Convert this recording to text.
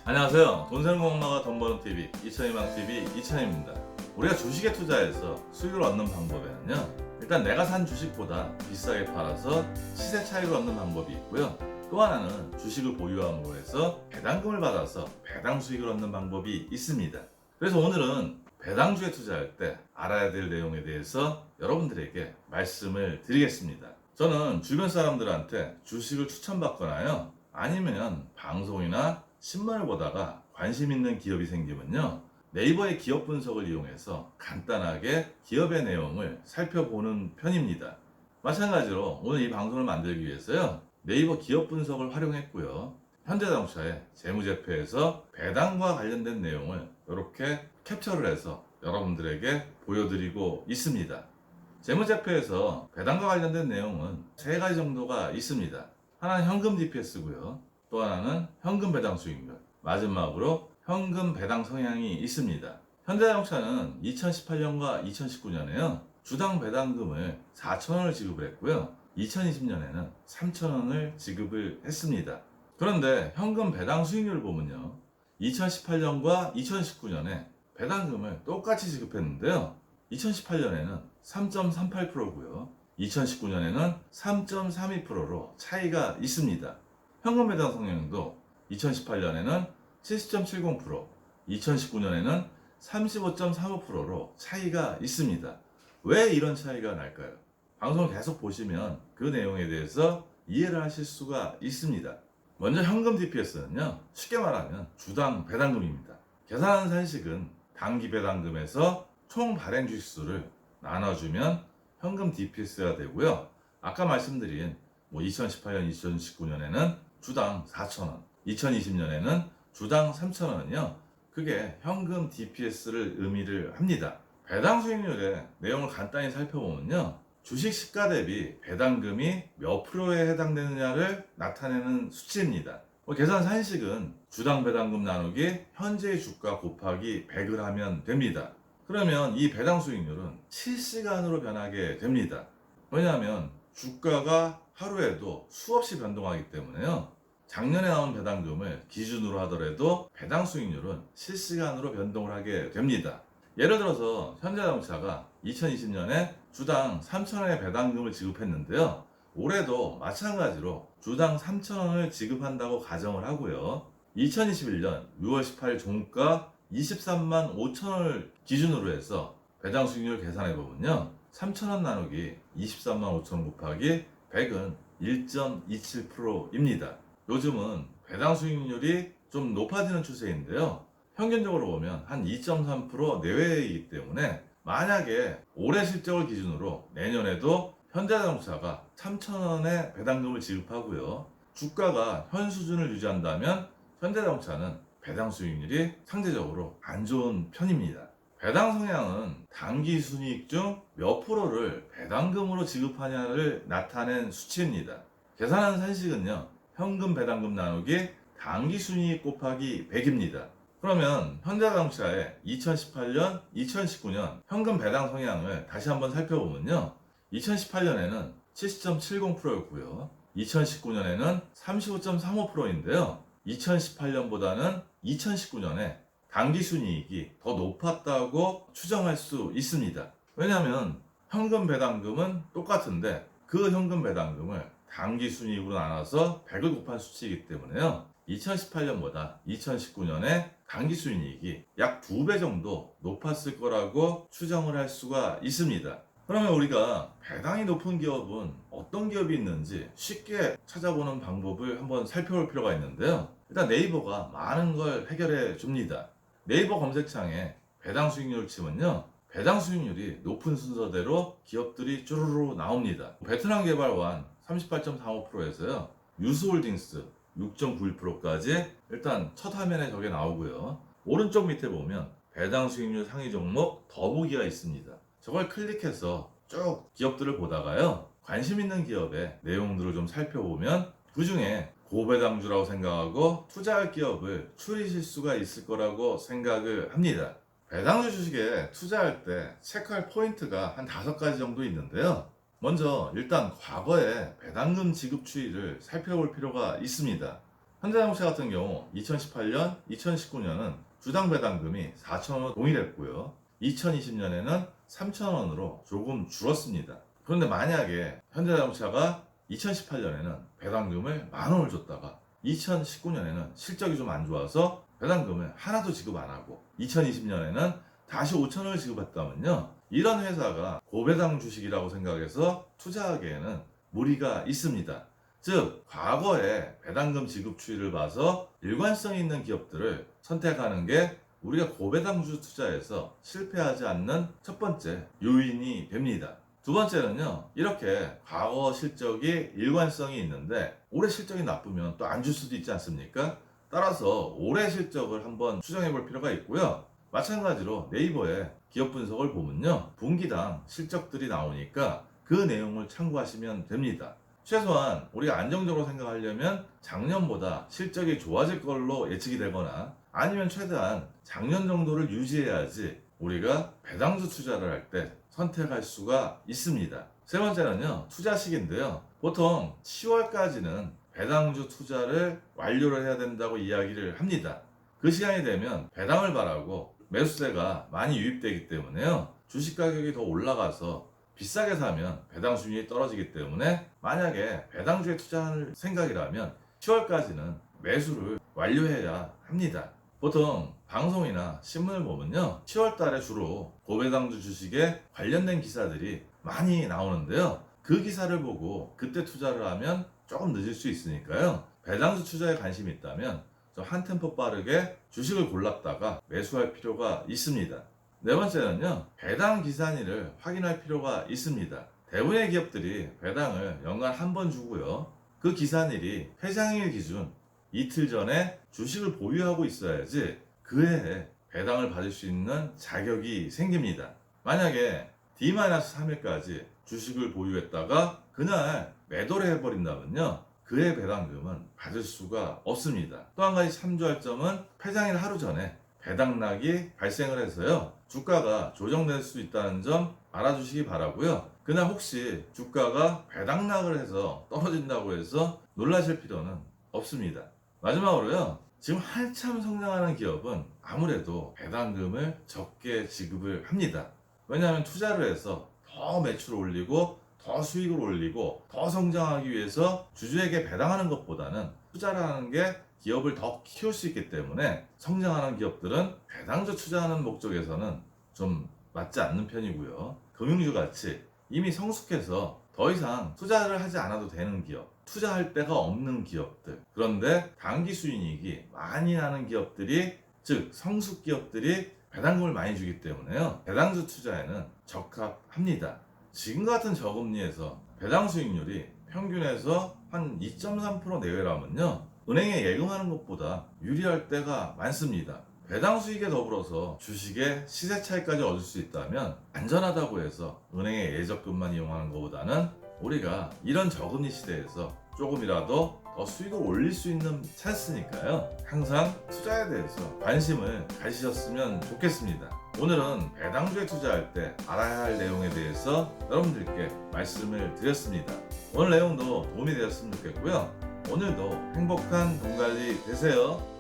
안녕하세요. 돈 세는 공학마가 돈 버는 TV, 이천희망 TV 이천희입니다. 우리가 주식에 투자해서 수익을 얻는 방법에는요, 일단 내가 산 주식보다 비싸게 팔아서 시세 차익을 얻는 방법이 있고요. 또 하나는 주식을 보유함으로 해서 배당금을 받아서 배당 수익을 얻는 방법이 있습니다. 그래서 오늘은 배당주에 투자할 때 알아야 될 내용에 대해서 여러분들에게 말씀을 드리겠습니다. 저는 주변 사람들한테 주식을 추천받거나요, 아니면 방송이나 신문을 보다가 관심 있는 기업이 생기면요, 네이버의 기업 분석을 이용해서 간단하게 기업의 내용을 살펴보는 편입니다. 마찬가지로 오늘 이 방송을 만들기 위해서요, 네이버 기업 분석을 활용했고요. 현대자동차의 재무제표에서 배당과 관련된 내용을 이렇게 캡처를 해서 여러분들에게 보여드리고 있습니다. 재무제표에서 배당과 관련된 내용은 세 가지 정도가 있습니다. 하나는 현금 DPS고요. 또 하나는 현금 배당 수익률, 마지막으로 현금 배당 성향이 있습니다. 현대자동차는 2018년과 2019년에요, 주당 배당금을 4,000원을 지급을 했고요. 2020년에는 3,000원을 지급을 했습니다. 그런데 현금 배당 수익률을 보면요, 2018년과 2019년에 배당금을 똑같이 지급했는데요, 2018년에는 3.38%고요. 2019년에는 3.32%로 차이가 있습니다. 현금 배당 성향도 2018년에는 70.70%, 2019년에는 35.35%로 차이가 있습니다. 왜 이런 차이가 날까요? 방송을 계속 보시면 그 내용에 대해서 이해를 하실 수가 있습니다. 먼저 현금 DPS는요, 쉽게 말하면 주당 배당금입니다. 계산하는 산식은 단기 배당금에서 총 발행 주식수를 나눠주면 현금 DPS가 되고요. 아까 말씀드린 2018년, 2019년에는 주당 4,000원, 2020년에는 주당 3,000원은요, 그게 현금 DPS를 의미를 합니다. 배당 수익률의 내용을 간단히 살펴보면요, 주식 시가 대비 배당금이 몇 프로에 해당되느냐를 나타내는 수치입니다. 계산 산식은 주당 배당금 나누기 현재의 주가 곱하기 100을 하면 됩니다. 그러면 이 배당 수익률은 실시간으로 변하게 됩니다. 왜냐하면 주가가 하루에도 수없이 변동하기 때문에요, 작년에 나온 배당금을 기준으로 하더라도 배당 수익률은 실시간으로 변동을 하게 됩니다. 예를 들어서 현대자동차가 2020년에 주당 3,000원의 배당금을 지급했는데요, 올해도 마찬가지로 주당 3,000원을 지급한다고 가정을 하고요. 2021년 6월 18일 종가 23만 5천원을 기준으로 해서 배당 수익률 계산해 보면요, 3,000원 나누기 23만 5천원 곱하기 100은 1.27%입니다. 요즘은 배당 수익률이 좀 높아지는 추세인데요, 평균적으로 보면 한 2.3% 내외이기 때문에 만약에 올해 실적을 기준으로 내년에도 현대자동차가 3,000원의 배당금을 지급하고요, 주가가 현 수준을 유지한다면 현대자동차는 배당 수익률이 상대적으로 안 좋은 편입니다. 배당 성향은 단기 순이익 중 몇 프로를 배당금으로 지급하냐를 나타낸 수치입니다. 계산하는 산식은요, 현금 배당금 나누기 단기 순이익 곱하기 100입니다. 그러면 현대자동차의 2018년, 2019년 현금 배당 성향을 다시 한번 살펴보면요, 2018년에는 70.70%였고요. 2019년에는 35.35%인데요. 2018년보다는 2019년에 당기순이익이 더 높았다고 추정할 수 있습니다. 왜냐하면 현금 배당금은 똑같은데 그 현금 배당금을 당기순이익으로 나눠서 100을 곱한 수치이기 때문에요, 2018년보다 2019년에 당기순이익이 약 2배 정도 높았을 거라고 추정을 할 수가 있습니다. 그러면 우리가 배당이 높은 기업은 어떤 기업이 있는지 쉽게 찾아보는 방법을 한번 살펴볼 필요가 있는데요, 일단 네이버가 많은 걸 해결해 줍니다. 네이버 검색창에 배당 수익률을 치면요, 배당 수익률이 높은 순서대로 기업들이 쭈루루 나옵니다. 베트남 개발원 38.45%에서요, 유스홀딩스 6.91%까지 일단 첫 화면에 저게 나오고요. 오른쪽 밑에 보면 배당 수익률 상위 종목 더보기가 있습니다. 저걸 클릭해서 쭉 기업들을 보다가요, 관심 있는 기업의 내용들을 좀 살펴보면 그 중에 고배당주라고 생각하고 투자할 기업을 추리실 수가 있을 거라고 생각을 합니다. 배당주 주식에 투자할 때 체크할 포인트가 한 5가지 정도 있는데요, 먼저 일단 과거의 배당금 지급 추이를 살펴볼 필요가 있습니다. 현대자동차 같은 경우 2018년, 2019년은 주당 배당금이 4,000원으로 동일했고요. 2020년에는 3,000원으로 조금 줄었습니다. 그런데 만약에 현대자동차가 2018년에는 배당금을 10,000원을 줬다가 2019년에는 실적이 좀 안 좋아서 배당금을 하나도 지급 안 하고 2020년에는 다시 5,000원을 지급했다면요, 이런 회사가 고배당 주식이라고 생각해서 투자하기에는 무리가 있습니다. 즉, 과거에 배당금 지급 추이를 봐서 일관성 있는 기업들을 선택하는 게 우리가 고배당주 투자에서 실패하지 않는 첫 번째 요인이 됩니다. 두 번째는요, 이렇게 과거 실적이 일관성이 있는데 올해 실적이 나쁘면 또 안 줄 수도 있지 않습니까? 따라서 올해 실적을 한번 추정해 볼 필요가 있고요. 마찬가지로 네이버의 기업 분석을 보면요, 분기당 실적들이 나오니까 그 내용을 참고하시면 됩니다. 최소한 우리가 안정적으로 생각하려면 작년보다 실적이 좋아질 걸로 예측이 되거나 아니면 최대한 작년 정도를 유지해야지 우리가 배당주 투자를 할 때 선택할 수가 있습니다. 세 번째는요, 투자식인데요. 보통 10월까지는 배당주 투자를 완료를 해야 된다고 이야기를 합니다. 그 시간이 되면 배당을 바라고 매수세가 많이 유입되기 때문에요, 주식 가격이 더 올라가서 비싸게 사면 배당 수익이 떨어지기 때문에 만약에 배당주에 투자할 생각이라면 10월까지는 매수를 완료해야 합니다. 보통 방송이나 신문을 보면요, 10월 달에 주로 고배당주 주식에 관련된 기사들이 많이 나오는데요, 그 기사를 보고 그때 투자를 하면 조금 늦을 수 있으니까요, 배당주 투자에 관심이 있다면 좀 한 템포 빠르게 주식을 골랐다가 매수할 필요가 있습니다. 네 번째는요, 배당 기산일을 확인할 필요가 있습니다. 대부분의 기업들이 배당을 연간 한 번 주고요, 그 기산일이 회장일 기준 이틀 전에 주식을 보유하고 있어야지 그 해에 배당을 받을 수 있는 자격이 생깁니다. 만약에 D-3일까지 주식을 보유했다가 그날 매도를 해버린다면요, 그해 배당금은 받을 수가 없습니다. 또 한 가지 참조할 점은 폐장일 하루 전에 배당락이 발생을 해서요, 주가가 조정될 수 있다는 점 알아주시기 바라고요. 그날 혹시 주가가 배당락을 해서 떨어진다고 해서 놀라실 필요는 없습니다. 마지막으로요, 지금 한참 성장하는 기업은 아무래도 배당금을 적게 지급을 합니다. 왜냐하면 투자를 해서 더 매출을 올리고 더 수익을 올리고 더 성장하기 위해서 주주에게 배당하는 것보다는 투자라는 게 기업을 더 키울 수 있기 때문에 성장하는 기업들은 배당주 투자하는 목적에서는 좀 맞지 않는 편이고요. 금융주 같이 이미 성숙해서 더 이상 투자를 하지 않아도 되는 기업, 투자할 데가 없는 기업들, 그런데 단기 수익이 많이 나는 기업들이, 즉 성숙 기업들이 배당금을 많이 주기 때문에요, 배당주 투자에는 적합합니다. 지금 같은 저금리에서 배당 수익률이 평균에서 한 2.3% 내외라면요, 은행에 예금하는 것보다 유리할 때가 많습니다. 배당 수익에 더불어서 주식의 시세 차익까지 얻을 수 있다면 안전하다고 해서 은행의 예적금만 이용하는 것보다는 우리가 이런 저금리 시대에서 조금이라도 더 수익을 올릴 수 있는 찬스니까요, 항상 투자에 대해서 관심을 가지셨으면 좋겠습니다. 오늘은 배당주에 투자할 때 알아야 할 내용에 대해서 여러분들께 말씀을 드렸습니다. 오늘 내용도 도움이 되었으면 좋겠고요. 오늘도 행복한 돈 관리 되세요.